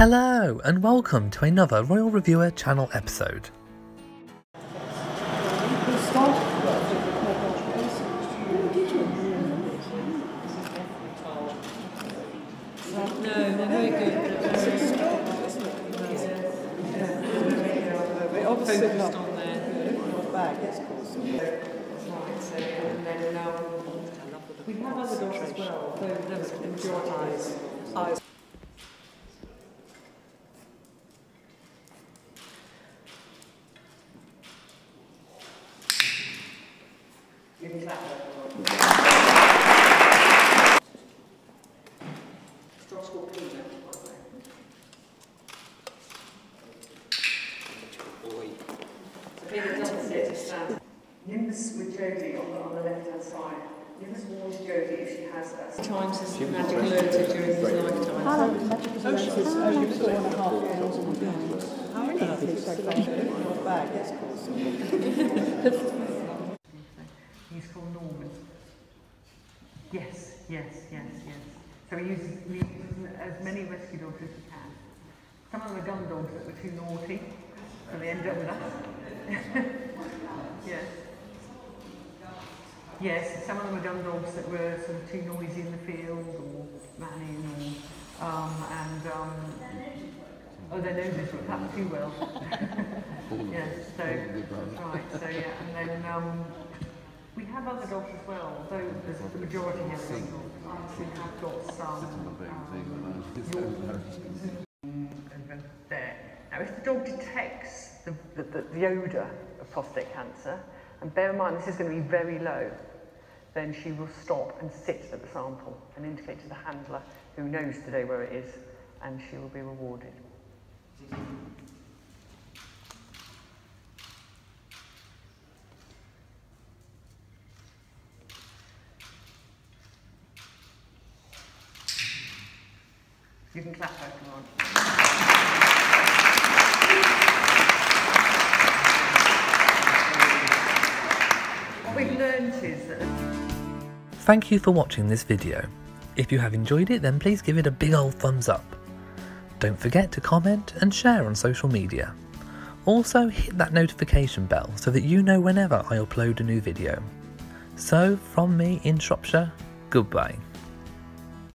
Hello and welcome to another Royal Reviewer channel episode. No, very good. They obviously focused on their bag, yes, of course. Right, so, and then we have other dogs as well, though the majority eyes. Nimbus with Jodie on the left-hand side. Nimbus warns Jodie if she has a... Times his magic alerted during his lifetime. She's only 4.5 pounds on the ground. How many? Bag, yes, of course. He's called Norman. Yes. So he uses as many rescue dogs as he can. Some of them are gun dogs that were too naughty, so they end up with us. Yes, some of them are gun dogs that were sort of too noisy in the field or manning or their noses were cut too well. So that's right. So and then we have other dogs as well, though the majority have gun dogs. We have got some over there. Now, if the dog detects the odour of prostate cancer, and bear in mind this is going to be very low, then she will stop and sit at the sample and indicate to the handler, who knows today where it is, and she will be rewarded. You can clap her, come on. What we've learned is that... Thank you for watching this video. If you have enjoyed it, then please give it a big old thumbs up. Don't forget to comment and share on social media. Also hit that notification bell so that you know whenever I upload a new video. So from me in Shropshire, goodbye.